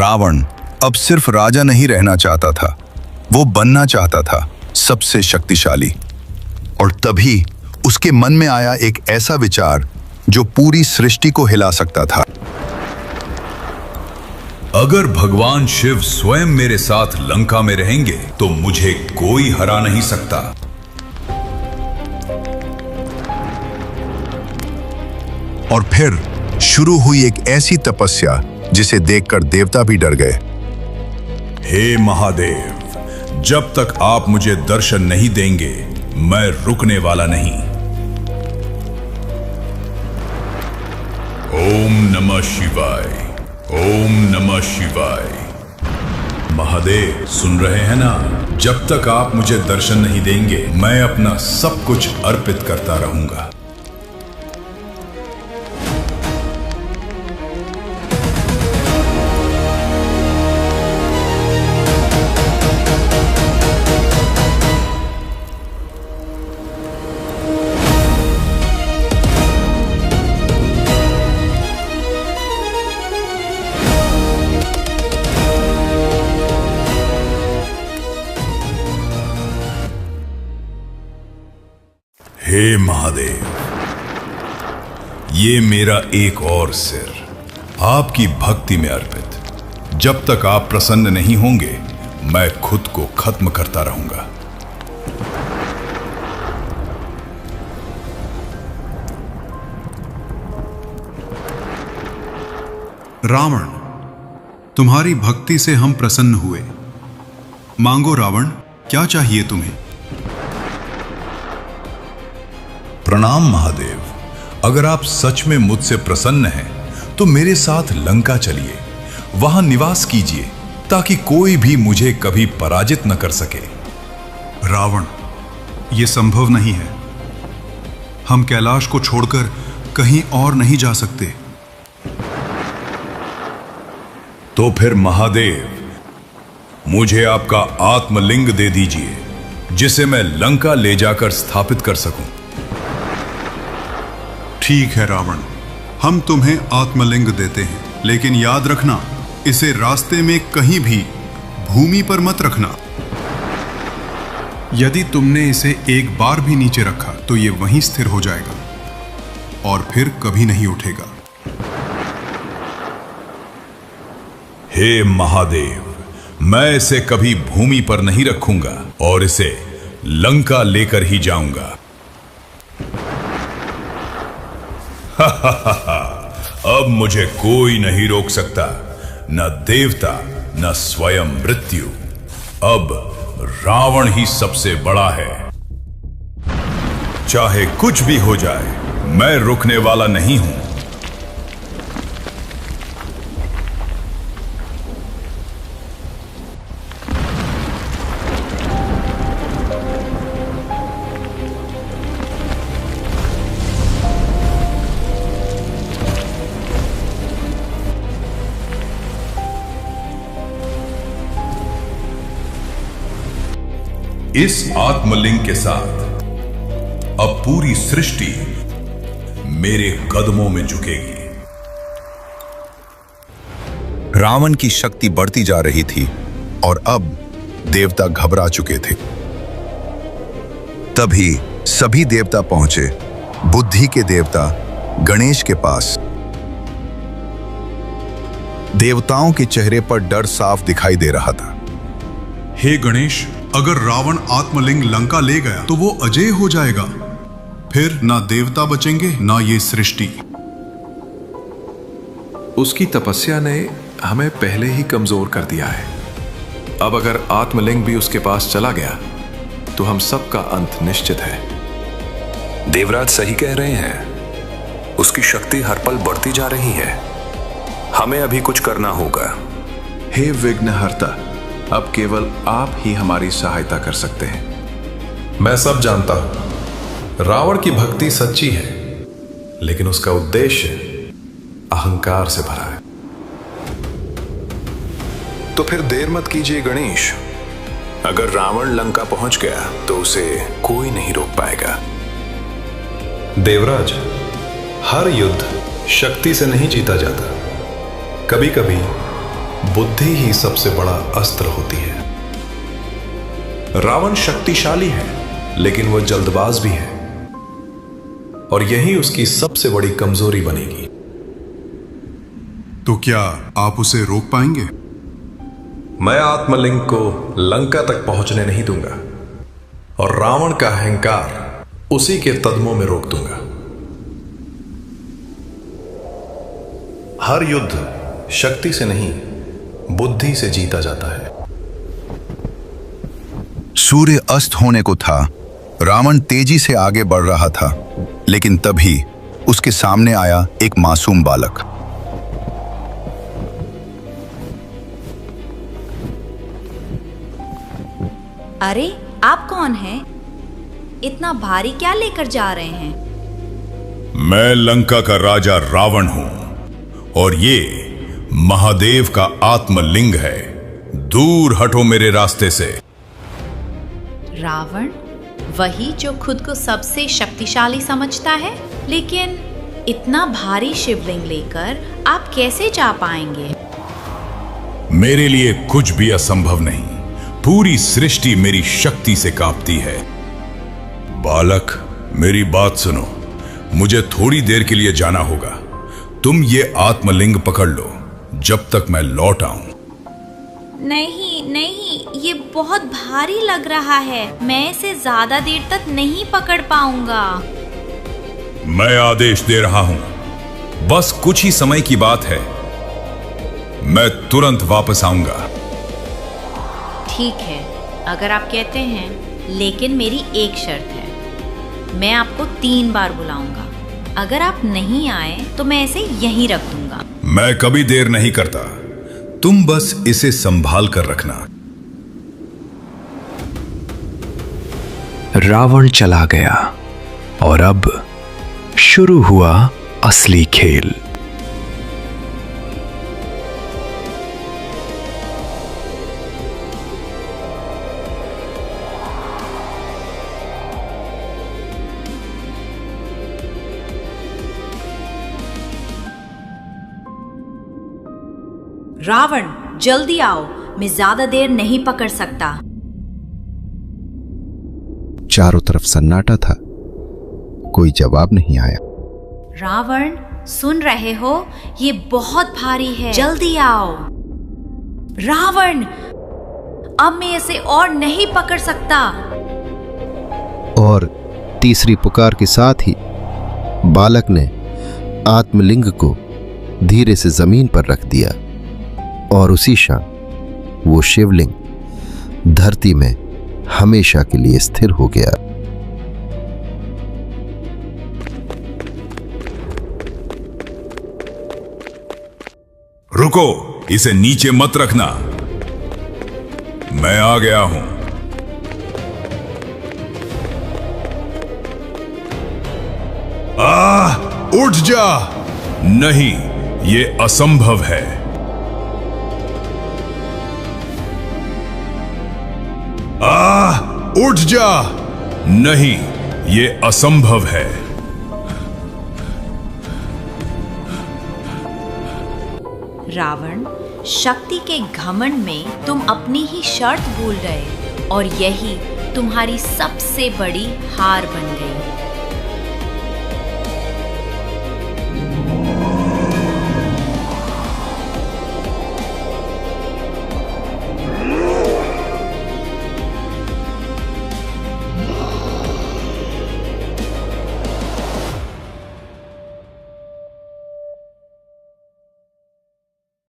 रावण अब सिर्फ राजा नहीं रहना चाहता था, वो बनना चाहता था सबसे शक्तिशाली। और तभी उसके मन में आया एक ऐसा विचार जो पूरी सृष्टि को हिला सकता था। अगर भगवान शिव स्वयं मेरे साथ लंका में रहेंगे तो मुझे कोई हरा नहीं सकता। और फिर शुरू हुई एक ऐसी तपस्या जिसे देखकर देवता भी डर गए। हे महादेव, जब तक आप मुझे दर्शन नहीं देंगे मैं रुकने वाला नहीं। ओम नमः शिवाय, ओम नमः शिवाय। महादेव सुन रहे हैं ना? जब तक आप मुझे दर्शन नहीं देंगे मैं अपना सब कुछ अर्पित करता रहूंगा। हे महादेव, ये मेरा एक और सिर आपकी भक्ति में अर्पित। जब तक आप प्रसन्न नहीं होंगे मैं खुद को खत्म करता रहूंगा। रावण, तुम्हारी भक्ति से हम प्रसन्न हुए। मांगो रावण, क्या चाहिए तुम्हें? प्रणाम महादेव, अगर आप सच में मुझसे प्रसन्न हैं तो मेरे साथ लंका चलिए, वहां निवास कीजिए ताकि कोई भी मुझे कभी पराजित न कर सके। रावण, यह संभव नहीं है। हम कैलाश को छोड़कर कहीं और नहीं जा सकते। तो फिर महादेव, मुझे आपका आत्मलिंग दे दीजिए जिसे मैं लंका ले जाकर स्थापित कर सकूं। ठीक है रावण, हम तुम्हें आत्मलिंग देते हैं, लेकिन याद रखना इसे रास्ते में कहीं भी भूमि पर मत रखना। यदि तुमने इसे एक बार भी नीचे रखा तो ये वहीं स्थिर हो जाएगा और फिर कभी नहीं उठेगा। हे महादेव, मैं इसे कभी भूमि पर नहीं रखूंगा और इसे लंका लेकर ही जाऊंगा। अब मुझे कोई नहीं रोक सकता, न देवता न स्वयं मृत्यु। अब रावण ही सबसे बड़ा है। चाहे कुछ भी हो जाए मैं रुकने वाला नहीं हूं। इस आत्मलिंग के साथ अब पूरी सृष्टि मेरे कदमों में झुकेगी। रावण की शक्ति बढ़ती जा रही थी और अब देवता घबरा चुके थे। तभी सभी देवता पहुंचे, बुद्धि के देवता गणेश के पास। देवताओं के चेहरे पर डर साफ दिखाई दे रहा था। हे गणेश, अगर रावण आत्मलिंग लंका ले गया तो वो अजेय हो जाएगा। फिर ना देवता बचेंगे ना ये सृष्टि। उसकी तपस्या ने हमें पहले ही कमजोर कर दिया है। अब अगर आत्मलिंग भी उसके पास चला गया तो हम सबका अंत निश्चित है। देवराज सही कह रहे हैं, उसकी शक्ति हर पल बढ़ती जा रही है। हमें अभी कुछ करना होगा। हे विघ्नहर्ता, अब केवल आप ही हमारी सहायता कर सकते हैं। मैं सब जानता हूं, रावण की भक्ति सच्ची है, लेकिन उसका उद्देश्य अहंकार से भरा है। तो फिर देर मत कीजिए गणेश। अगर रावण लंका पहुंच गया तो उसे कोई नहीं रोक पाएगा। देवराज, हर युद्ध शक्ति से नहीं जीता जाता। कभी कभी बुद्धि ही सबसे बड़ा अस्त्र होती है। रावण शक्तिशाली है, लेकिन वह जल्दबाज भी है, और यही उसकी सबसे बड़ी कमजोरी बनेगी। तो क्या आप उसे रोक पाएंगे? मैं आत्मलिंग को लंका तक पहुंचने नहीं दूंगा, और रावण का अहंकार उसी के कदमों में रोक दूंगा। हर युद्ध शक्ति से नहीं, बुद्धि से जीता जाता है। सूर्य अस्त होने को था। रावण तेजी से आगे बढ़ रहा था, लेकिन तभी उसके सामने आया एक मासूम बालक। अरे आप कौन हैं? इतना भारी क्या लेकर जा रहे हैं? मैं लंका का राजा रावण हूं, और ये महादेव का आत्मलिंग है। दूर हटो मेरे रास्ते से। रावण, वही जो खुद को सबसे शक्तिशाली समझता है, लेकिन इतना भारी शिवलिंग लेकर आप कैसे जा पाएंगे? मेरे लिए कुछ भी असंभव नहीं। पूरी सृष्टि मेरी शक्ति से कांपती है। बालक, मेरी बात सुनो। मुझे थोड़ी देर के लिए जाना होगा। तुम ये आत्मलिंग पकड़ लो जब तक मैं लौट आऊं। नहीं नहीं, ये बहुत भारी लग रहा है। मैं इसे ज्यादा देर तक नहीं पकड़ पाऊंगा। मैं आदेश दे रहा हूं, बस कुछ ही समय की बात है। मैं तुरंत वापस आऊंगा। ठीक है, अगर आप कहते हैं, लेकिन मेरी एक शर्त है। मैं आपको 3 बार बुलाऊंगा। अगर आप नहीं आए तो मैं इसे यहीं रख दूंगा। मैं कभी देर नहीं करता। तुम बस इसे संभाल कर रखना। रावण चला गया, और अब शुरू हुआ असली खेल। रावण, जल्दी आओ। मैं ज्यादा देर नहीं पकड़ सकता। चारों तरफ सन्नाटा था, कोई जवाब नहीं आया। रावण, सुन रहे हो? ये बहुत भारी है, जल्दी आओ। रावण, अब मैं इसे और नहीं पकड़ सकता। और तीसरी पुकार के साथ ही बालक ने आत्मलिंग को धीरे से जमीन पर रख दिया, और उसी क्षण वो शिवलिंग धरती में हमेशा के लिए स्थिर हो गया। रुको, इसे नीचे मत रखना। मैं आ गया हूं। उठ जा। नहीं, ये असंभव है। उठ जा। नहीं, ये असंभव है। रावण, शक्ति के घमंड में तुम अपनी ही शर्त भूल गए, और यही तुम्हारी सबसे बड़ी हार बन गई।